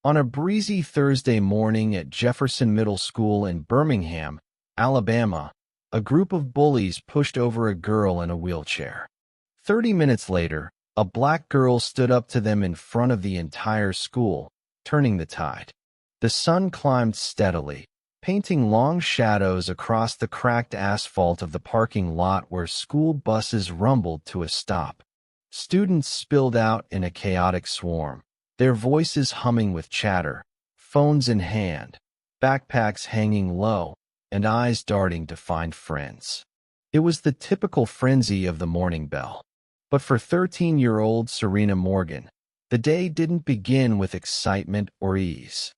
On a breezy Thursday morning at Jefferson Middle School in Birmingham, Alabama, a group of bullies pushed over a girl in a wheelchair. 30 minutes later, a black girl stood up to them in front of the entire school, turning the tide. The sun climbed steadily, painting long shadows across the cracked asphalt of the parking lot where school buses rumbled to a stop. Students spilled out in a chaotic swarm, their voices humming with chatter, phones in hand, backpacks hanging low, and eyes darting to find friends. It was the typical frenzy of the morning bell. But for 13-year-old Serena Morgan, the day didn't begin with excitement or ease.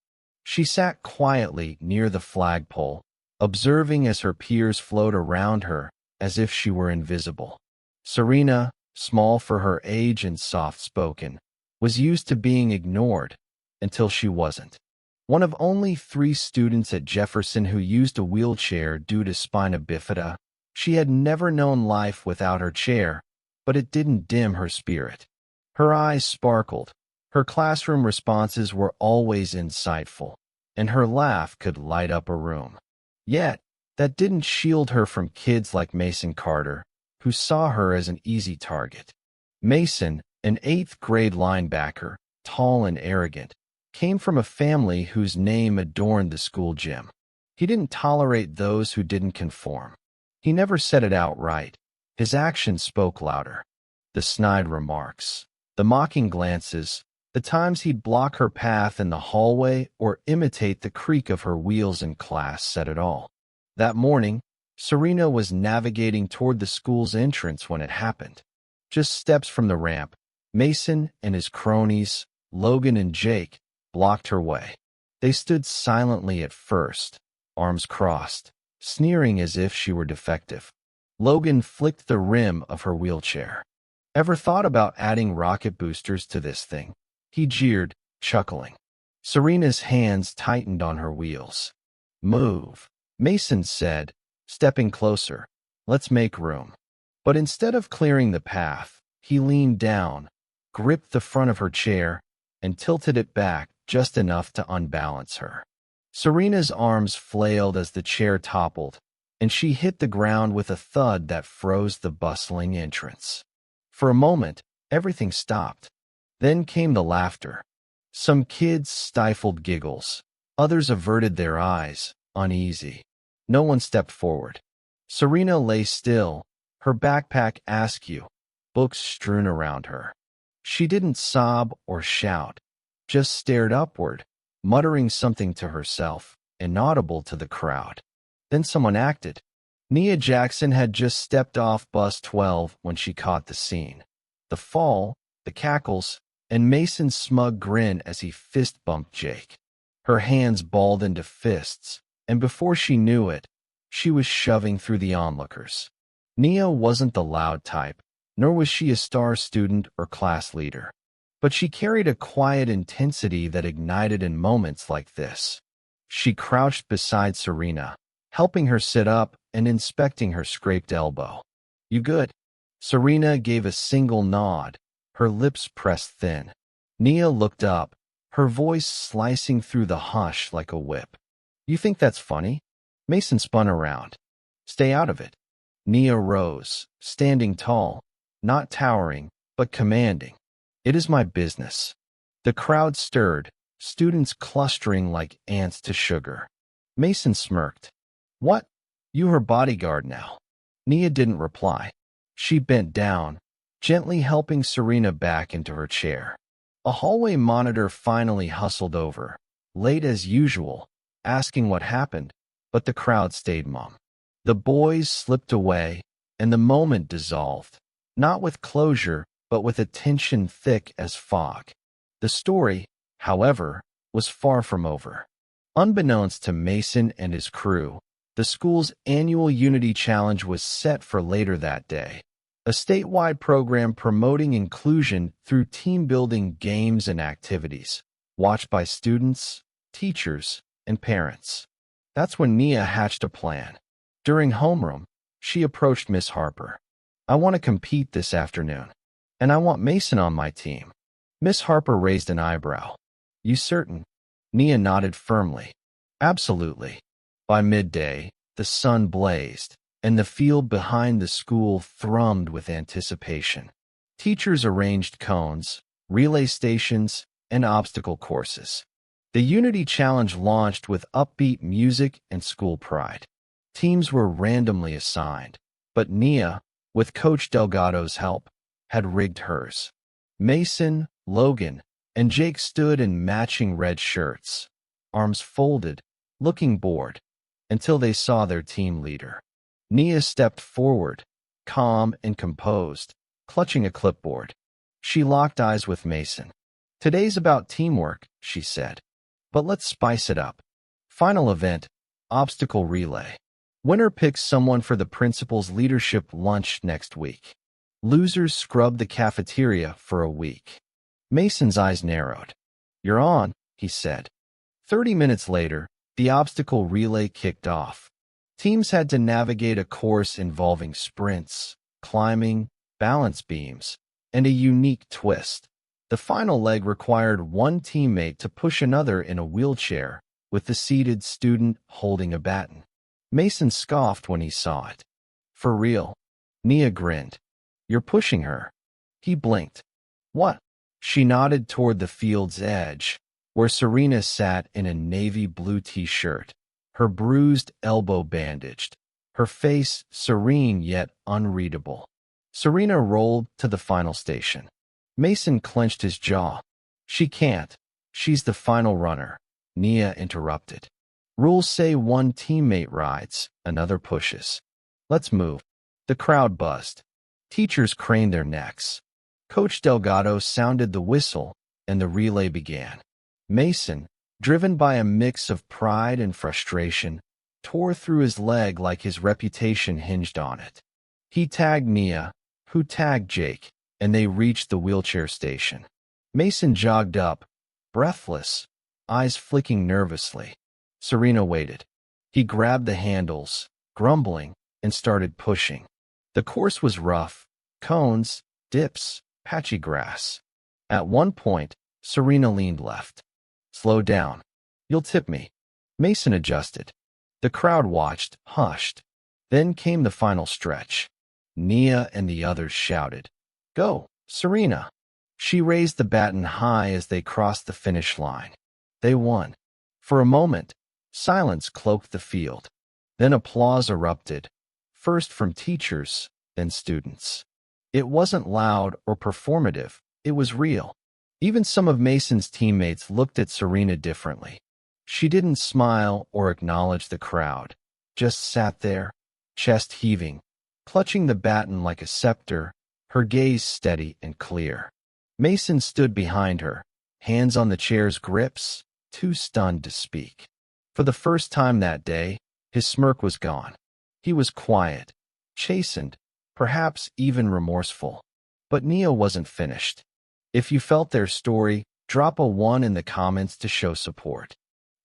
She sat quietly near the flagpole, observing as her peers flowed around her as if she were invisible. Serena, small for her age and soft-spoken, was used to being ignored until she wasn't. One of only 3 students at Jefferson who used a wheelchair due to spina bifida, she had never known life without her chair, but it didn't dim her spirit. Her eyes sparkled, her classroom responses were always insightful, and her laugh could light up a room. Yet, that didn't shield her from kids like Mason Carter, who saw her as an easy target. Mason, an 8th-grade linebacker, tall and arrogant, came from a family whose name adorned the school gym. He didn't tolerate those who didn't conform. He never said it outright. His actions spoke louder. The snide remarks, the mocking glances, the times he'd block her path in the hallway or imitate the creak of her wheels in class said it all. That morning, Serena was navigating toward the school's entrance when it happened. Just steps from the ramp, Mason and his cronies, Logan and Jake, blocked her way. They stood silently at first, arms crossed, sneering as if she were defective. Logan flicked the rim of her wheelchair. "Ever thought about adding rocket boosters to this thing?" he jeered, chuckling. Serena's hands tightened on her wheels. "Move," Mason said, stepping closer. "Let's make room." But instead of clearing the path, he leaned down, gripped the front of her chair, and tilted it back just enough to unbalance her. Serena's arms flailed as the chair toppled, and she hit the ground with a thud that froze the bustling entrance. For a moment, everything stopped. Then came the laughter. Some kids stifled giggles. Others averted their eyes, uneasy. No one stepped forward. Serena lay still, her backpack askew, books strewn around her. She didn't sob or shout, just stared upward, muttering something to herself, inaudible to the crowd. Then someone acted. Nia Jackson had just stepped off bus 12 when she caught the scene. The fall, the cackles, and Mason's smug grin as he fist-bumped Jake. Her hands balled into fists, and before she knew it, she was shoving through the onlookers. Nia wasn't the loud type, nor was she a star student or class leader. But she carried a quiet intensity that ignited in moments like this. She crouched beside Serena, helping her sit up and inspecting her scraped elbow. "You good?" Serena gave a single nod, her lips pressed thin. Nia looked up, her voice slicing through the hush like a whip. "You think that's funny?" Mason spun around. "Stay out of it." Nia rose, standing tall, not towering, but commanding. "It is my business." The crowd stirred, students clustering like ants to sugar. Mason smirked. "What? You her bodyguard now?" Nia didn't reply. She bent down, gently helping Serena back into her chair. A hallway monitor finally hustled over, late as usual, asking what happened, but the crowd stayed mum. The boys slipped away, and the moment dissolved, not with closure, but with a tension thick as fog. The story, however, was far from over. Unbeknownst to Mason and his crew, the school's annual Unity Challenge was set for later that day, a statewide program promoting inclusion through team-building games and activities, watched by students, teachers, and parents. That's when Nia hatched a plan. During homeroom, she approached Miss Harper. "I want to compete this afternoon, and I want Mason on my team." Miss Harper raised an eyebrow. "You certain?" Nia nodded firmly. Absolutely. By midday, the sun blazed, and the field behind the school thrummed with anticipation. Teachers arranged cones, relay stations, and obstacle courses. The Unity Challenge launched with upbeat music and school pride. Teams were randomly assigned, but Nia, with Coach Delgado's help, had rigged hers. Mason, Logan, and Jake stood in matching red shirts, arms folded, looking bored, until they saw their team leader. Nia stepped forward, calm and composed, clutching a clipboard. She locked eyes with Mason. "Today's about teamwork," she said. "But let's spice it up. Final event, obstacle relay. Winner picks someone for the principal's leadership lunch next week. Losers scrub the cafeteria for a week." Mason's eyes narrowed. "You're on," he said. 30 minutes later, the obstacle relay kicked off. Teams had to navigate a course involving sprints, climbing, balance beams, and a unique twist. The final leg required one teammate to push another in a wheelchair, with the seated student holding a baton. Mason scoffed when he saw it. "For real?" Nia grinned. "You're pushing her." He blinked. "What?" She nodded toward the field's edge, where Serena sat in a navy blue t-shirt, her bruised elbow bandaged, her face serene yet unreadable. Serena rolled to the final station. Mason clenched his jaw. "She can't. She's the final runner," Nia interrupted. "Rules say one teammate rides, another pushes. Let's move." The crowd buzzed. Teachers craned their necks. Coach Delgado sounded the whistle, and the relay began. Mason, driven by a mix of pride and frustration, tore through his leg like his reputation hinged on it. He tagged Nia, who tagged Jake, and they reached the wheelchair station. Mason jogged up, breathless, eyes flicking nervously. Serena waited. He grabbed the handles, grumbling, and started pushing. The course was rough, cones, dips, patchy grass. At one point, Serena leaned left. "Slow down. You'll tip me." Mason adjusted. The crowd watched, hushed. Then came the final stretch. Nia and the others shouted, "Go, Serena!" She raised the baton high as they crossed the finish line. They won. For a moment, silence cloaked the field. Then applause erupted, first from teachers, then students. It wasn't loud or performative, it was real. Even some of Mason's teammates looked at Serena differently. She didn't smile or acknowledge the crowd, just sat there, chest heaving, clutching the baton like a scepter, her gaze steady and clear. Mason stood behind her, hands on the chair's grips, too stunned to speak. For the first time that day, his smirk was gone. He was quiet, chastened, perhaps even remorseful. But Nia wasn't finished. If you felt their story, drop a 1 in the comments to show support.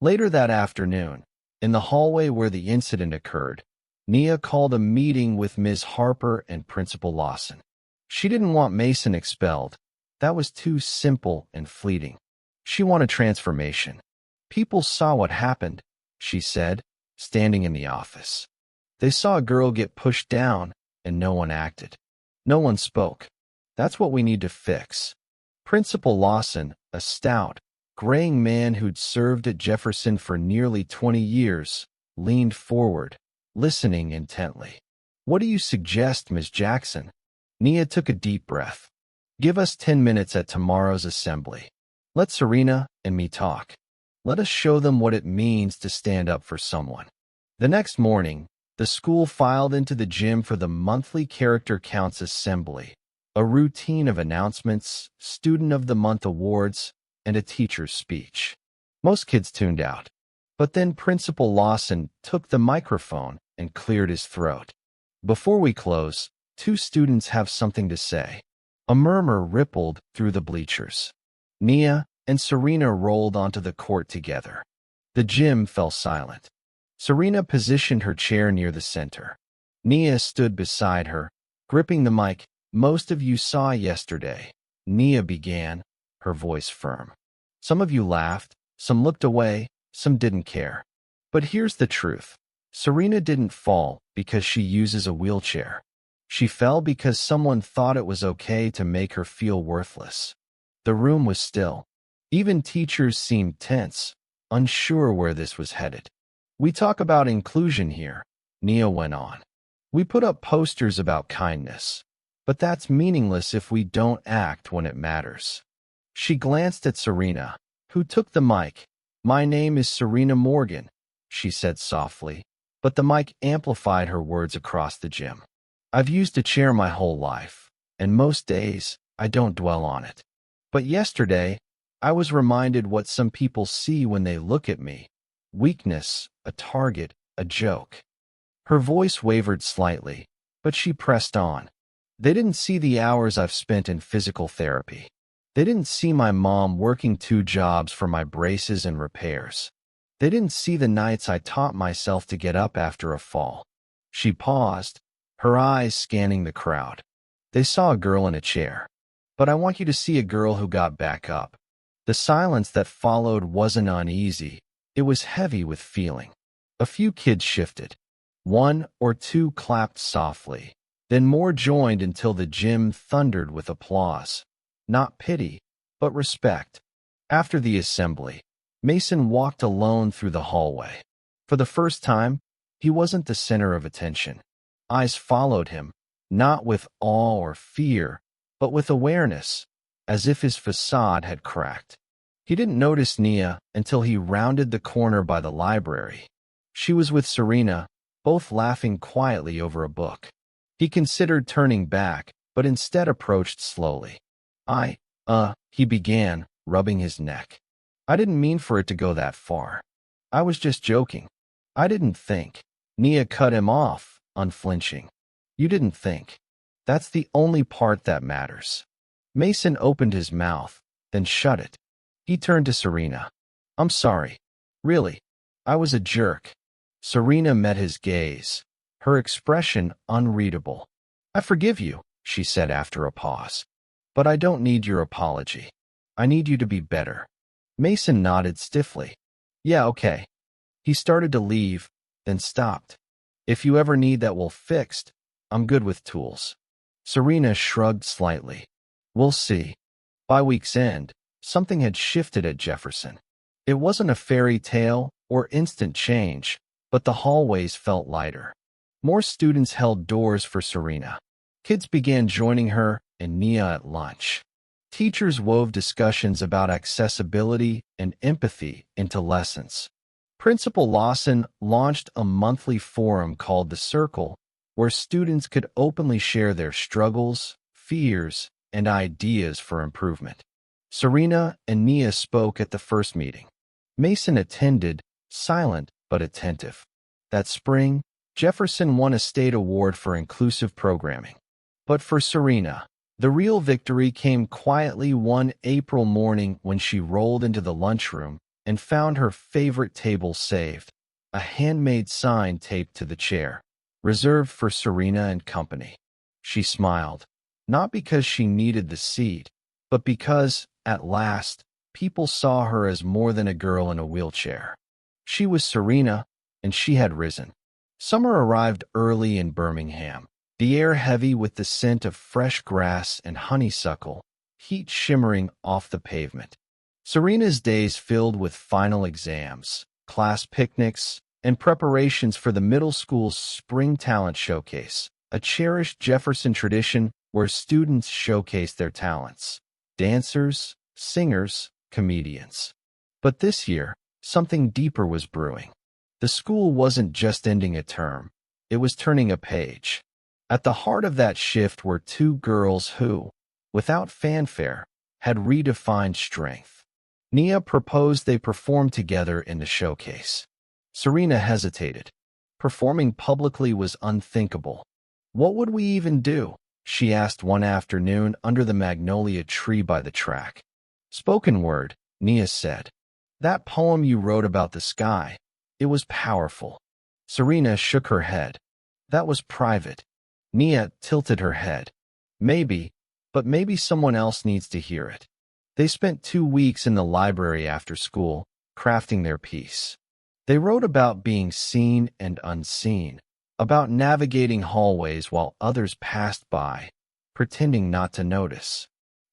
Later that afternoon, in the hallway where the incident occurred, Nia called a meeting with Ms. Harper and Principal Lawson. She didn't want Mason expelled. That was too simple and fleeting. She wanted transformation. "People saw what happened," she said, standing in the office. "They saw a girl get pushed down, and no one acted. No one spoke. That's what we need to fix." Principal Lawson, a stout, graying man who'd served at Jefferson for nearly 20 years, leaned forward, listening intently. "What do you suggest, Ms. Jackson?" Nia took a deep breath. "Give us 10 minutes at tomorrow's assembly. Let Serena and me talk. Let us show them what it means to stand up for someone." The next morning, the school filed into the gym for the monthly Character Counts assembly, a routine of announcements, Student of the Month awards, and a teacher's speech. Most kids tuned out. But then Principal Lawson took the microphone and cleared his throat. "Before we close, 2 students have something to say." A murmur rippled through the bleachers. Nia and Serena rolled onto the court together. The gym fell silent. Serena positioned her chair near the center. Nia stood beside her, gripping the mic. "Most of you saw yesterday," Nia began, her voice firm. "Some of you laughed, Some looked away, some didn't care. But here's the truth. Serena didn't fall because she uses a wheelchair. She fell because someone thought it was okay to make her feel worthless. The room was still. Even teachers seemed tense, unsure where this was headed. We talk about inclusion here, Nia went on. We put up posters about kindness. But that's meaningless if we don't act when it matters. She glanced at Serena, who took the mic. My name is Serena Morgan, she said softly, but the mic amplified her words across the gym. I've used a chair my whole life, and most days, I don't dwell on it. But yesterday, I was reminded what some people see when they look at me. Weakness, a target, a joke. Her voice wavered slightly, but she pressed on. They didn't see the hours I've spent in physical therapy. They didn't see my mom working 2 jobs for my braces and repairs. They didn't see the nights I taught myself to get up after a fall. She paused, her eyes scanning the crowd. They saw a girl in a chair. But I want you to see a girl who got back up. The silence that followed wasn't uneasy. It was heavy with feeling. A few kids shifted. 1 or 2 clapped softly. Then more joined until the gym thundered with applause. Not pity, but respect. After the assembly, Mason walked alone through the hallway. For the first time, he wasn't the center of attention. Eyes followed him, not with awe or fear, but with awareness, as if his facade had cracked. He didn't notice Nia until he rounded the corner by the library. She was with Serena, both laughing quietly over a book. He considered turning back, but instead approached slowly. He began, rubbing his neck. I didn't mean for it to go that far. I was just joking. I didn't think. Nia cut him off, unflinching. You didn't think. That's the only part that matters. Mason opened his mouth, then shut it. He turned to Serena. I'm sorry. Really. I was a jerk. Serena met his gaze, her expression unreadable. I forgive you, she said after a pause. But I don't need your apology. I need you to be better. Mason nodded stiffly. Yeah, okay. He started to leave, then stopped. If you ever need that well fixed, I'm good with tools. Serena shrugged slightly. We'll see. By week's end, something had shifted at Jefferson. It wasn't a fairy tale or instant change, but the hallways felt lighter. More students held doors for Serena. Kids began joining her and Nia at lunch. Teachers wove discussions about accessibility and empathy into lessons. Principal Lawson launched a monthly forum called The Circle, where students could openly share their struggles, fears, and ideas for improvement. Serena and Nia spoke at the first meeting. Mason attended, silent but attentive. That spring, Jefferson won a state award for inclusive programming. But for Serena, the real victory came quietly one April morning when she rolled into the lunchroom and found her favorite table saved, a handmade sign taped to the chair, reserved for Serena and company. She smiled, not because she needed the seat, but because, at last, people saw her as more than a girl in a wheelchair. She was Serena, and she had risen. Summer arrived early in Birmingham, the air heavy with the scent of fresh grass and honeysuckle, heat shimmering off the pavement. Serena's days filled with final exams, class picnics, and preparations for the middle school's Spring Talent Showcase, a cherished Jefferson tradition where students showcase their talents. Dancers, singers, comedians. But this year, something deeper was brewing. The school wasn't just ending a term, it was turning a page. At the heart of that shift were 2 girls who, without fanfare, had redefined strength. Nia proposed they perform together in the showcase. Serena hesitated. Performing publicly was unthinkable. What would we even do? She asked one afternoon under the magnolia tree by the track. Spoken word, Nia said. That poem you wrote about the sky, it was powerful. Serena shook her head. That was private. Nia tilted her head. Maybe, but maybe someone else needs to hear it. They spent 2 weeks in the library after school, crafting their peace. They wrote about being seen and unseen, about navigating hallways while others passed by, pretending not to notice.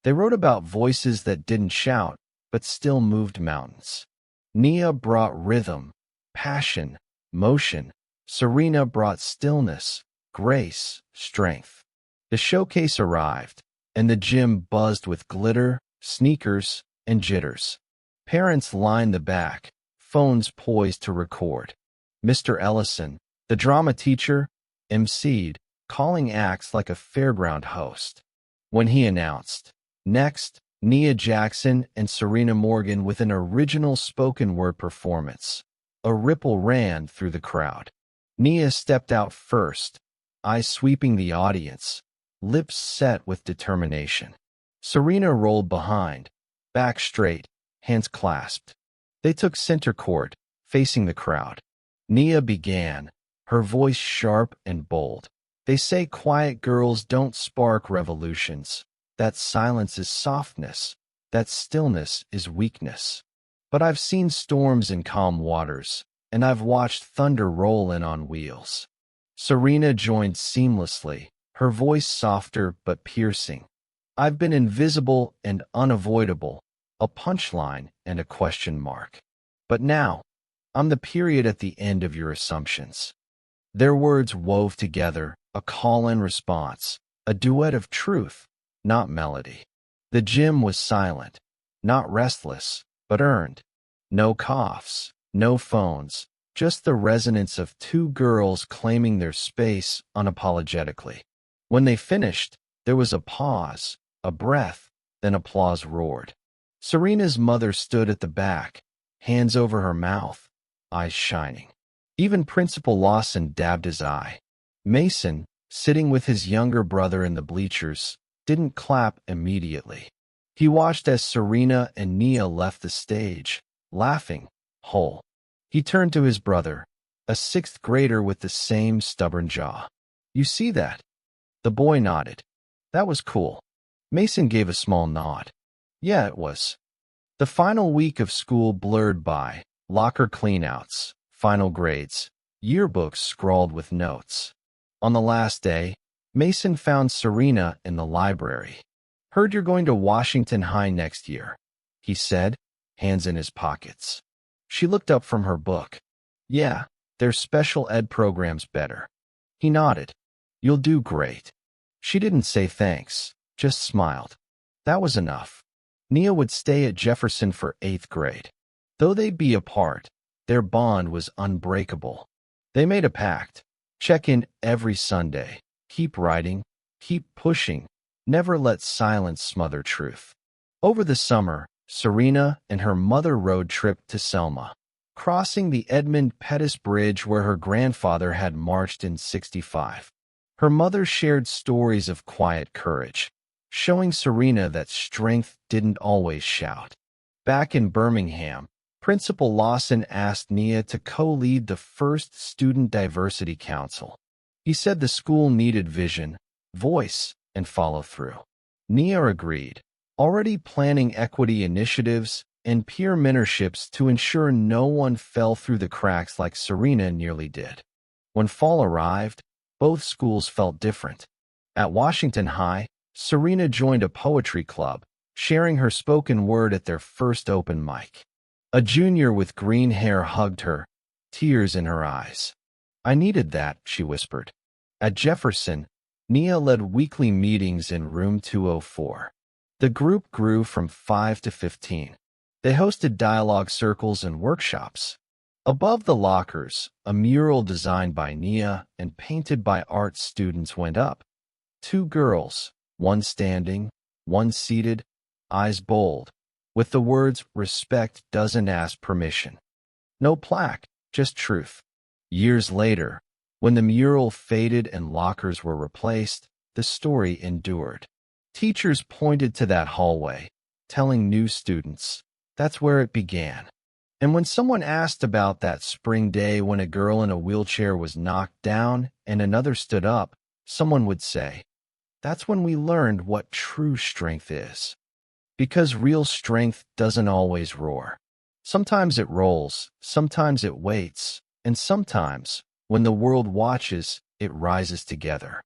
They wrote about voices that didn't shout, but still moved mountains. Nia brought rhythm, passion, motion. Serena brought stillness, grace, strength. The showcase arrived, and the gym buzzed with glitter, sneakers, and jitters. Parents lined the back, phones poised to record. Mr. Ellison, the drama teacher, emceed, calling acts like a fairground host. When he announced, "Next, Nia Jackson and Serena Morgan with an original spoken word performance," a ripple ran through the crowd. Nia stepped out first, eyes sweeping the audience, lips set with determination. Serena rolled behind, back straight, hands clasped. They took center court, facing the crowd. Nia began, her voice sharp and bold. "They say quiet girls don't spark revolutions. That silence is softness. That stillness is weakness. But I've seen storms in calm waters, and I've watched thunder roll in on wheels." Serena joined seamlessly, her voice softer but piercing. "I've been invisible and unavoidable, a punchline and a question mark. But now, I'm the period at the end of your assumptions." Their words wove together, a call and response, a duet of truth, not melody. The gym was silent, not restless, but earned. No coughs, no phones, just the resonance of two girls claiming their space unapologetically. When they finished, there was a pause, a breath, then applause roared. Serena's mother stood at the back, hands over her mouth, eyes shining. Even Principal Lawson dabbed his eye. Mason, sitting with his younger brother in the bleachers, didn't clap immediately. He watched as Serena and Nia left the stage, laughing, whole. He turned to his brother, a sixth grader with the same stubborn jaw. "You see that?" The boy nodded. "That was cool." Mason gave a small nod. "Yeah, it was." The final week of school blurred by, locker cleanouts, final grades, yearbooks scrawled with notes. On the last day, Mason found Serena in the library. "Heard you're going to Washington High next year," he said, hands in his pockets. She looked up from her book. "Yeah, their special ed program's better." He nodded. "You'll do great." She didn't say thanks, just smiled. That was enough. Nia would stay at Jefferson for 8th grade. Though they'd be apart, their bond was unbreakable. They made a pact. Check in every Sunday. Keep writing. Keep pushing. Never let silence smother truth. Over the summer, Serena and her mother road tripped to Selma, crossing the Edmund Pettus Bridge where her grandfather had marched in '65. Her mother shared stories of quiet courage, showing Serena that strength didn't always shout. Back in Birmingham, Principal Lawson asked Nia to co-lead the first Student Diversity Council. He said the school needed vision, voice, and follow-through. Nia agreed, already planning equity initiatives and peer mentorships to ensure no one fell through the cracks like Serena nearly did. When fall arrived, both schools felt different. At Washington High, Serena joined a poetry club, sharing her spoken word at their first open mic. A junior with green hair hugged her, tears in her eyes. "I needed that," she whispered. At Jefferson, Nia led weekly meetings in room 204. The group grew from 5 to 15. They hosted dialogue circles and workshops. Above the lockers, a mural designed by Nia and painted by art students went up. Two girls, one standing, one seated, eyes bold, with the words, "Respect doesn't ask permission." No plaque, just truth. Years later, when the mural faded and lockers were replaced, the story endured. Teachers pointed to that hallway, telling new students, that's where it began. And when someone asked about that spring day when a girl in a wheelchair was knocked down and another stood up, someone would say, that's when we learned what true strength is. Because real strength doesn't always roar. Sometimes it rolls, sometimes it waits, and sometimes, when the world watches, it rises together.